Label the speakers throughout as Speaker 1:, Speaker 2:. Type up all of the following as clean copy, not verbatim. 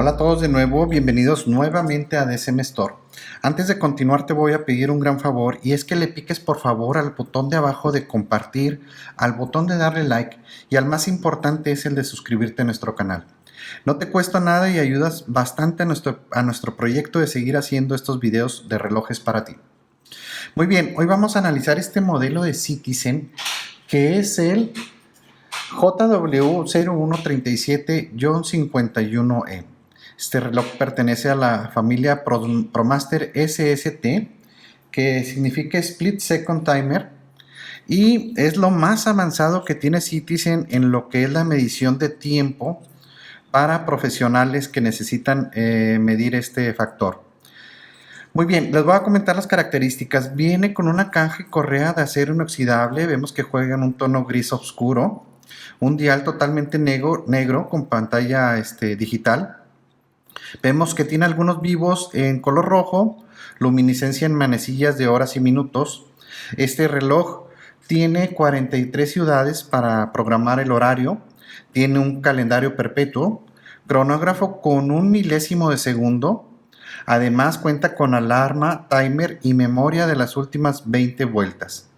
Speaker 1: Hola a todos de nuevo, bienvenidos nuevamente a DSM Store. Antes de continuar te voy a pedir un gran favor y es que le piques por favor al botón de abajo de compartir, al botón de darle like y al más importante es el de suscribirte a nuestro canal. No te cuesta nada y ayudas bastante a nuestro proyecto de seguir haciendo estos videos de relojes para ti. Muy bien, hoy vamos a analizar este modelo de Citizen que es el JW0137-51E. Este reloj pertenece a la familia ProMaster SST, que significa Split Second Timer, y es lo más avanzado que tiene Citizen en lo que es la medición de tiempo para profesionales que necesitan medir este factor. Muy bien, les voy a comentar las características. Viene con una caja y correa de acero inoxidable, vemos que juega en un tono gris oscuro, un dial totalmente negro con pantalla digital. Vemos que tiene algunos vivos en color rojo, luminiscencia en manecillas de horas y minutos. Este reloj tiene 43 ciudades para programar el horario, tiene un calendario perpetuo, cronógrafo con 1 milésimo de segundo, además cuenta con alarma, timer y memoria de las últimas 20 vueltas.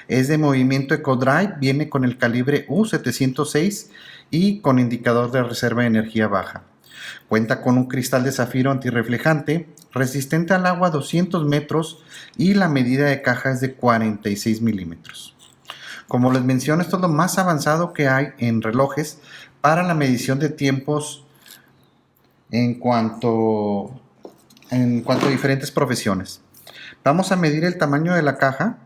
Speaker 1: Es de movimiento EcoDrive, viene con el calibre U706 y con indicador de reserva de energía baja. Cuenta con un cristal de zafiro antirreflejante, resistente al agua a 200 metros y la medida de caja es de 46 milímetros. Como les menciono, esto es lo más avanzado que hay en relojes para la medición de tiempos en cuanto a diferentes profesiones. Vamos a medir el tamaño de la caja.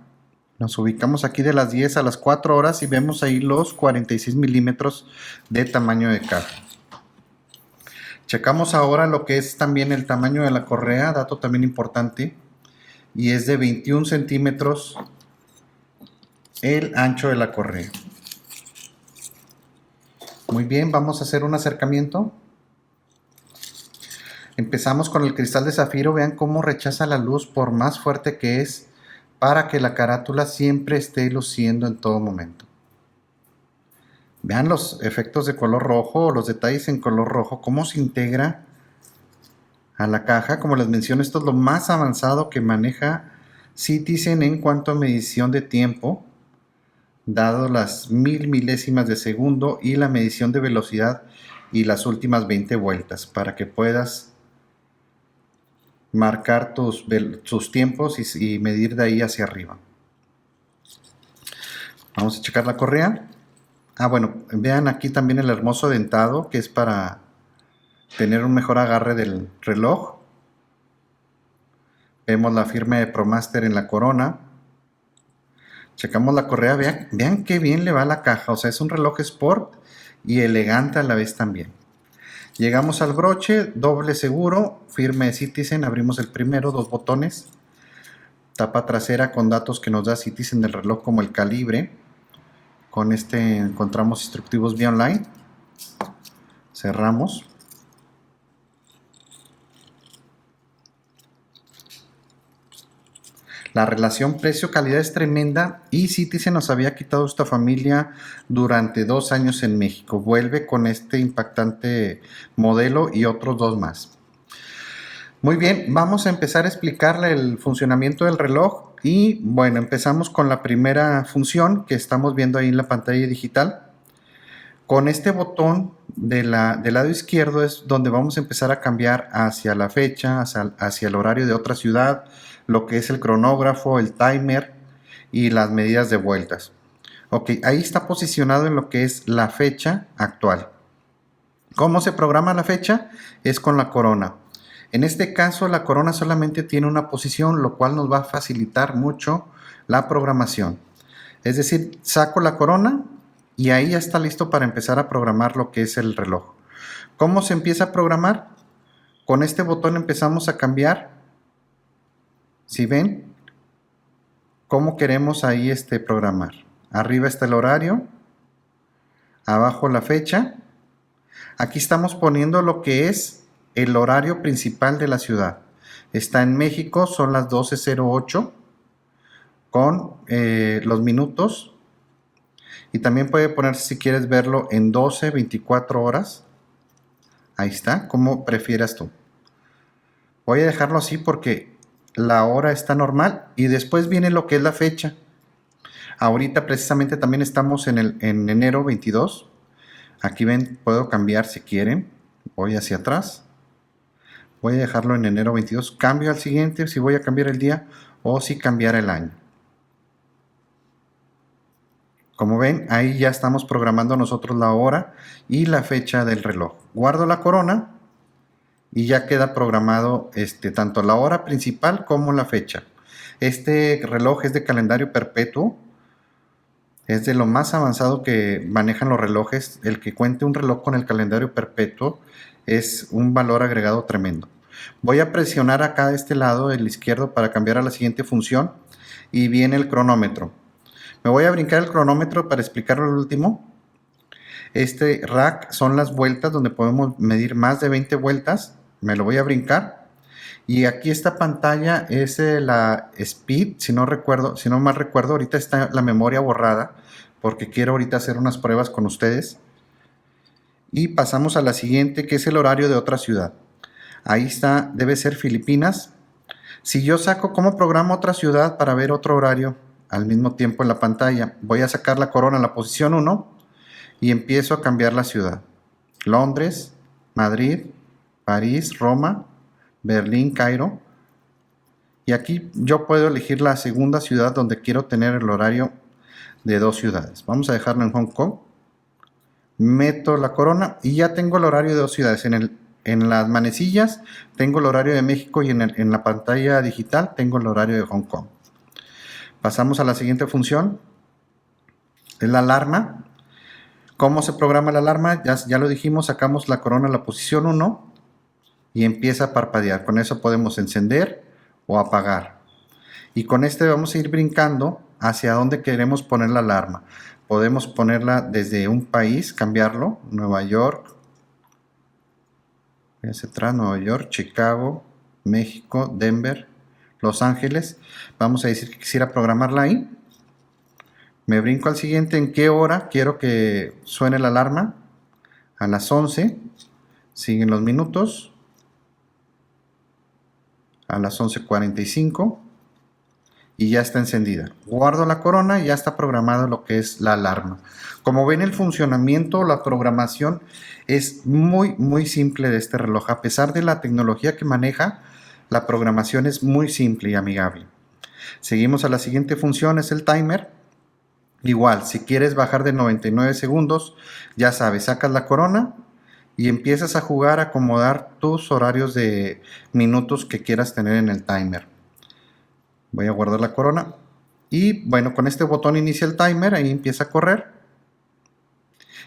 Speaker 1: Nos ubicamos aquí de las 10 a las 4 horas y vemos ahí los 46 milímetros de tamaño de caja. Checamos ahora lo que es también el tamaño de la correa, dato también importante, y es de 21 centímetros el ancho de la correa. Muy bien, vamos a hacer un acercamiento. Empezamos con el cristal de zafiro, vean cómo rechaza la luz por más fuerte que es, para que la carátula siempre esté luciendo en todo momento. Vean los efectos de color rojo, los detalles en color rojo, cómo se integra a la caja. Como les menciono, esto es lo más avanzado que maneja Citizen en cuanto a medición de tiempo, dado las 1000 milésimas de segundo y la medición de velocidad y las últimas 20 vueltas, para que puedas marcar tus tiempos y medir de ahí hacia arriba. Vamos a checar la correa. Bueno, vean aquí también el hermoso dentado, que es para tener un mejor agarre del reloj. Vemos la firma de ProMaster en la corona. Checamos la correa, vean qué bien le va la caja, o sea, es un reloj sport y elegante a la vez también. Llegamos al broche, doble seguro, firma de Citizen, abrimos el primero, 2 botones. Tapa trasera con datos que nos da Citizen del reloj como el calibre. Con este encontramos instructivos vía online. Cerramos. La relación precio-calidad es tremenda y Citizen nos había quitado esta familia durante 2 años en México. Vuelve con este impactante modelo y otros 2 más. Muy bien, vamos a empezar a explicarle el funcionamiento del reloj y bueno, empezamos con la primera función que estamos viendo ahí en la pantalla digital. Con este botón del lado izquierdo es donde vamos a empezar a cambiar hacia la fecha, hacia el horario de otra ciudad, lo que es el cronógrafo, el timer y las medidas de vueltas. Ok, ahí está posicionado en lo que es la fecha actual. ¿Cómo se programa la fecha? Es con la corona. En este caso la corona solamente tiene una posición, lo cual nos va a facilitar mucho la programación. Es decir, saco la corona y ahí ya está listo para empezar a programar lo que es el reloj. ¿Cómo se empieza a programar? Con este botón empezamos a cambiar. ¿Sí ven? ¿Cómo queremos ahí programar? Arriba está el horario, abajo la fecha. Aquí estamos poniendo lo que es el horario principal de la ciudad. Está en México, son las 12:08 con los minutos. Y también puede ponerse, si quieres verlo, en 12, 24 horas. Ahí está, como prefieras tú. Voy a dejarlo así porque la hora está normal y después viene lo que es la fecha. Ahorita precisamente también estamos en enero 22. Aquí ven, puedo cambiar si quieren. Voy hacia atrás. Voy a dejarlo en enero 22. Cambio al siguiente si voy a cambiar el día o si cambiar el año. Como ven, ahí ya estamos programando nosotros la hora y la fecha del reloj. Guardo la corona y ya queda programado tanto la hora principal como la fecha. Este reloj es de calendario perpetuo. Es de lo más avanzado que manejan los relojes. El que cuente un reloj con el calendario perpetuo es un valor agregado tremendo. Voy a presionar acá de este lado, el izquierdo, para cambiar a la siguiente función y viene el cronómetro. Me voy a brincar el cronómetro para explicarlo al último. Este rack son las vueltas donde podemos medir más de 20 vueltas. Me lo voy a brincar. Y aquí esta pantalla es la speed, si no mal recuerdo, ahorita está la memoria borrada porque quiero ahorita hacer unas pruebas con ustedes. Y pasamos a la siguiente, que es el horario de otra ciudad. Ahí está, debe ser Filipinas. Si yo saco cómo programo otra ciudad para ver otro horario al mismo tiempo en la pantalla, voy a sacar la corona en la posición 1 y empiezo a cambiar la ciudad. Londres, Madrid, París, Roma, Berlín, Cairo. Y aquí yo puedo elegir la segunda ciudad donde quiero tener el horario de 2 ciudades. Vamos a dejarlo en Hong Kong. Meto la corona y ya tengo el horario de 2 ciudades. En las manecillas tengo el horario de México y en la pantalla digital tengo el horario de Hong Kong. Pasamos a la siguiente función. Es la alarma. ¿Cómo se programa la alarma? Ya lo dijimos, sacamos la corona a la posición 1 y empieza a parpadear. Con eso podemos encender o apagar. Y con este vamos a ir brincando hacia donde queremos poner la alarma. Podemos ponerla desde un país, cambiarlo, Nueva York, hacia atrás, Nueva York, Chicago, México, Denver, Los Ángeles. Vamos a decir que quisiera programarla ahí. Me brinco al siguiente, en qué hora quiero que suene la alarma. A las 11, siguen los minutos. A las 11:45 y ya está encendida. Guardo la corona y ya está programado lo que es la alarma. Como ven, el funcionamiento, la programación es muy simple de este reloj. A pesar de la tecnología que maneja, la programación es muy simple y amigable. Seguimos a la siguiente función, es el timer. Igual, si quieres bajar de 99 segundos, ya sabes, sacas la corona y empiezas a jugar, a acomodar tus horarios de minutos que quieras tener en el timer. Voy a guardar la corona y bueno, con este botón inicia el timer, ahí empieza a correr.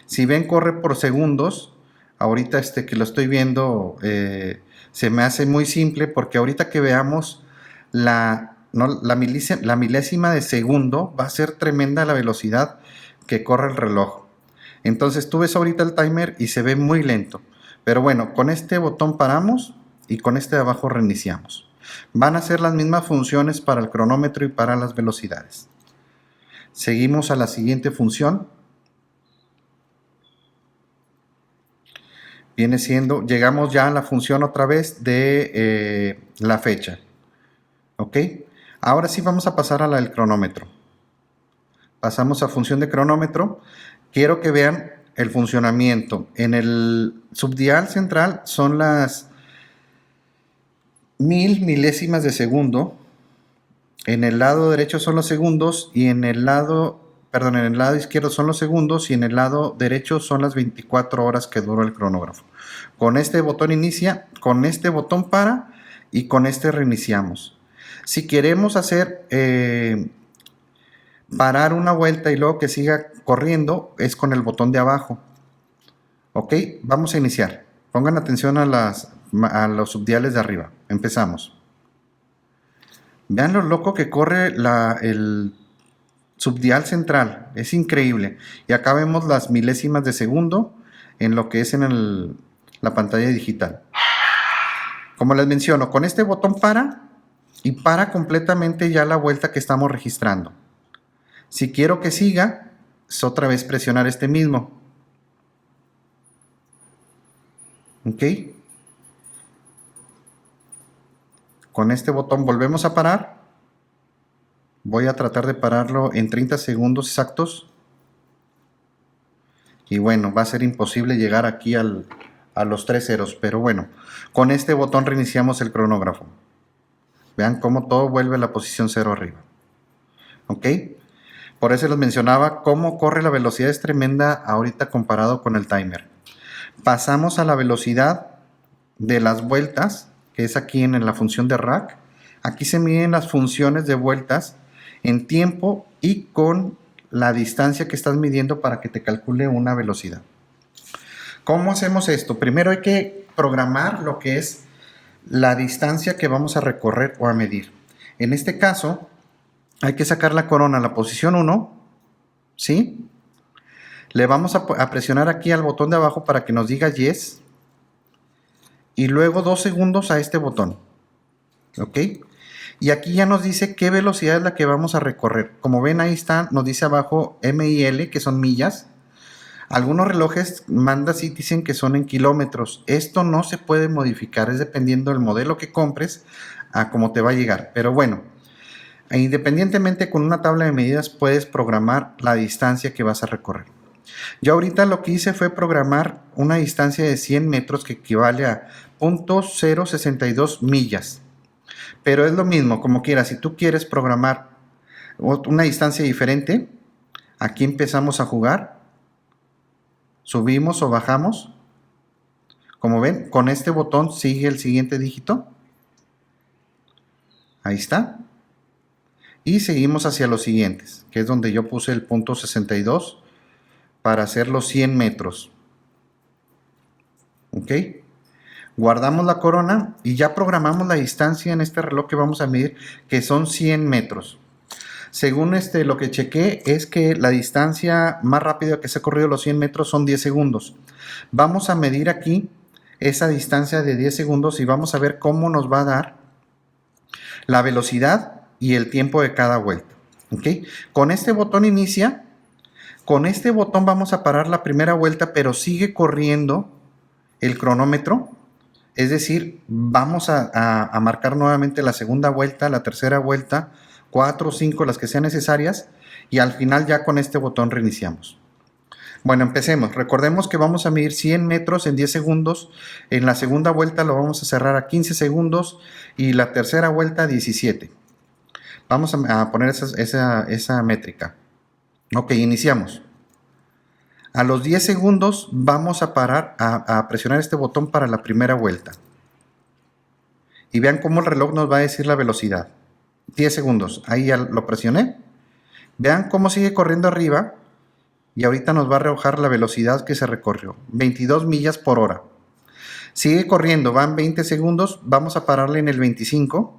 Speaker 1: Si ven, corre por segundos. Ahorita que lo estoy viendo se me hace muy simple porque ahorita que veamos la milésima de segundo, va a ser tremenda la velocidad que corre el reloj. Entonces tú ves ahorita el timer y se ve muy lento. Pero bueno, con este botón paramos y con este de abajo reiniciamos. Van a ser las mismas funciones para el cronómetro y para las velocidades. Seguimos a la siguiente función. Viene siendo, llegamos ya a la función otra vez de la fecha. ¿Ok? Ahora sí vamos a pasar a la del cronómetro. Pasamos a función de cronómetro. Quiero que vean el funcionamiento. En el subdial central son las 1000 milésimas de segundo. En el lado derecho son los segundos y en el lado izquierdo son los segundos y en el lado derecho son las 24 horas que dura el cronógrafo. Con este botón inicia, con este botón para y con este reiniciamos. Si queremos hacer parar una vuelta y luego que siga corriendo, es con el botón de abajo. Ok, vamos a iniciar. Pongan atención a los subdiales de arriba. Empezamos. Vean lo loco que corre el subdial central. Es increíble. Y acá vemos las milésimas de segundo en lo que es en la pantalla digital. Como les menciono, con este botón para y para completamente ya la vuelta que estamos registrando. Si quiero que siga, es otra vez presionar este mismo. ¿Ok? Con este botón volvemos a parar. Voy a tratar de pararlo en 30 segundos exactos. Y bueno, va a ser imposible llegar aquí a los 3 ceros. Pero bueno, con este botón reiniciamos el cronógrafo. Vean cómo todo vuelve a la posición 0 arriba. ¿Ok? Por eso les mencionaba cómo corre la velocidad, es tremenda ahorita comparado con el timer. Pasamos a la velocidad de las vueltas, que es aquí en la función de rack. Aquí se miden las funciones de vueltas en tiempo y con la distancia que estás midiendo para que te calcule una velocidad. ¿Cómo hacemos esto? Primero hay que programar lo que es la distancia que vamos a recorrer o a medir. En este caso, hay que sacar la corona a la posición 1, ¿sí? Le vamos a presionar aquí al botón de abajo para que nos diga yes. Y luego 2 segundos a este botón. ¿Ok? Y aquí ya nos dice qué velocidad es la que vamos a recorrer. Como ven, ahí está, nos dice abajo MIL, que son millas. Algunos relojes manda sí dicen que son en kilómetros. Esto no se puede modificar, es dependiendo del modelo que compres a cómo te va a llegar. Pero bueno, independientemente con una tabla de medidas puedes programar la distancia que vas a recorrer. Yo ahorita lo que hice fue programar una distancia de 100 metros que equivale a 0.062 millas. Pero es lo mismo, como quieras. Si tú quieres programar una distancia diferente, aquí empezamos a jugar. Subimos o bajamos. Como ven, con este botón sigue el siguiente dígito. Ahí está. Y seguimos hacia los siguientes, que es donde yo puse el punto 62 para hacer los 100 metros. ¿Ok? Guardamos la corona y ya programamos la distancia en este reloj que vamos a medir, que son 100 metros. Según lo que chequé es que la distancia más rápida que se ha corrido los 100 metros son 10 segundos. Vamos a medir aquí esa distancia de 10 segundos y vamos a ver cómo nos va a dar la velocidad y el tiempo de cada vuelta. ¿Okay? Con este botón inicia. Con este botón vamos a parar la primera vuelta, pero sigue corriendo el cronómetro. Es decir, vamos a marcar nuevamente la segunda vuelta, la tercera vuelta, 4 o 5, las que sean necesarias, y al final ya con este botón reiniciamos. Bueno, empecemos. Recordemos que vamos a medir 100 metros en 10 segundos. En la segunda vuelta lo vamos a cerrar a 15 segundos y la tercera vuelta a 17. Vamos a poner esa métrica. Ok, iniciamos. A los 10 segundos vamos a parar a presionar este botón para la primera vuelta. Y vean cómo el reloj nos va a decir la velocidad. 10 segundos, ahí ya lo presioné. Vean cómo sigue corriendo arriba y ahorita nos va a arrojar la velocidad que se recorrió, 22 millas por hora. Sigue corriendo, van 20 segundos, vamos a pararle en el 25.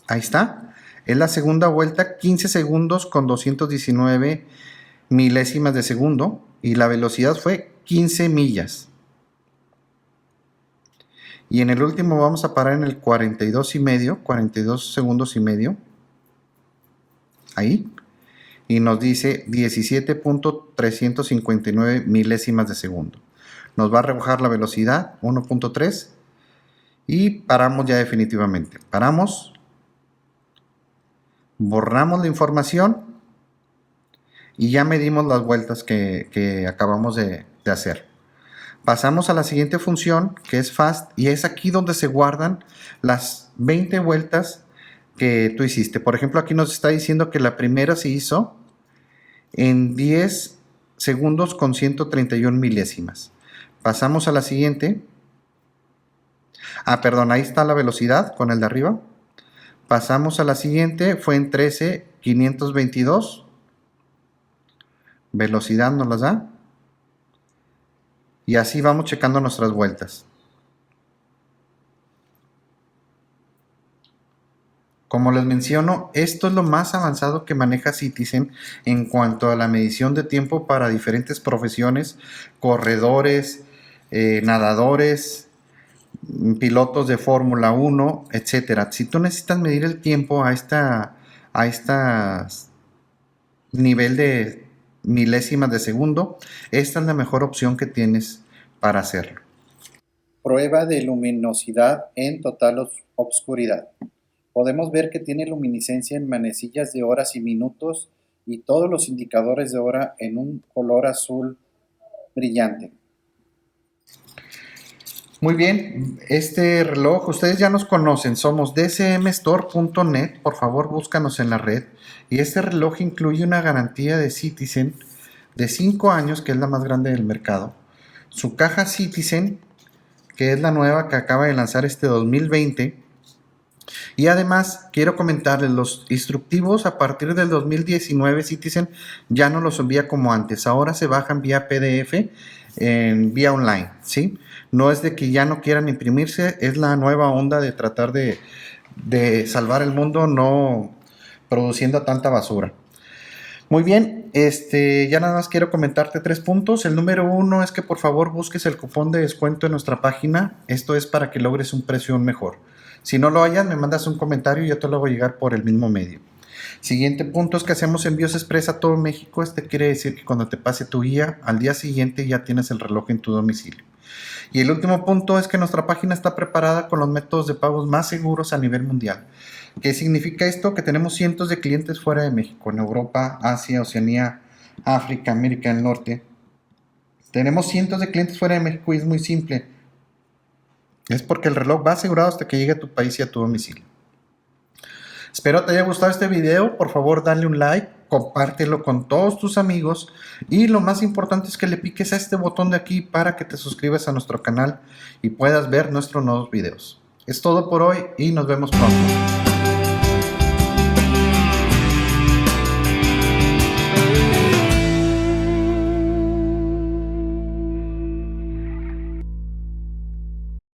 Speaker 1: Ahí está. Es la segunda vuelta, 15 segundos con 219 milésimas de segundo y la velocidad fue 15 millas. Y en el último vamos a parar en el 42 y medio, 42 segundos y medio. Ahí. Y nos dice 17.359 milésimas de segundo. Nos va a rebajar la velocidad 1.3 y paramos ya definitivamente. Paramos. Borramos la información y ya medimos las vueltas que acabamos de hacer. Pasamos a la siguiente función, que es Fast, y es aquí donde se guardan las 20 vueltas que tú hiciste. Por ejemplo, aquí nos está diciendo que la primera se hizo en 10 segundos con 131 milésimas. Pasamos a la siguiente. Perdón, ahí está la velocidad con el de arriba. Pasamos a la siguiente, fue en 13.522. Velocidad nos las da. Y así vamos checando nuestras vueltas. Como les menciono, esto es lo más avanzado que maneja Citizen en cuanto a la medición de tiempo para diferentes profesiones, corredores, nadadores, pilotos de Fórmula 1, etc. Si tú necesitas medir el tiempo a esta nivel de milésimas de segundo, esta es la mejor opción que tienes para hacerlo.
Speaker 2: Prueba de luminosidad en total obscuridad. Podemos ver que tiene luminiscencia en manecillas de horas y minutos y todos los indicadores de hora en un color azul brillante.
Speaker 1: Muy bien, este reloj ustedes ya nos conocen, somos dcmstore.net, por favor búscanos en la red. Y este reloj incluye una garantía de Citizen de 5 años, que es la más grande del mercado. Su caja Citizen, que es la nueva que acaba de lanzar este 2020. Y además quiero comentarles, los instructivos a partir del 2019 Citizen ya no los envía como antes, ahora se bajan vía PDF, vía online, ¿sí? No es de que ya no quieran imprimirse, es la nueva onda de tratar de salvar el mundo no produciendo tanta basura. Muy bien, ya nada más quiero comentarte 3 puntos. El número 1 es que por favor busques el cupón de descuento en nuestra página. Esto es para que logres un precio mejor. Si no lo hayas, me mandas un comentario y yo te lo hago llegar por el mismo medio. Siguiente punto es que hacemos envíos express a todo México. Quiere decir que cuando te pase tu guía, al día siguiente ya tienes el reloj en tu domicilio. Y el último punto es que nuestra página está preparada con los métodos de pagos más seguros a nivel mundial. ¿Qué significa esto? Que tenemos cientos de clientes fuera de México, en Europa, Asia, Oceanía, África, América del Norte. Tenemos cientos de clientes fuera de México y es muy simple. Es porque el reloj va asegurado hasta que llegue a tu país y a tu domicilio. Espero te haya gustado este video. Por favor, dale un like, compártelo con todos tus amigos y lo más importante es que le piques a este botón de aquí para que te suscribas a nuestro canal y puedas ver nuestros nuevos videos. Es todo por hoy y nos vemos pronto.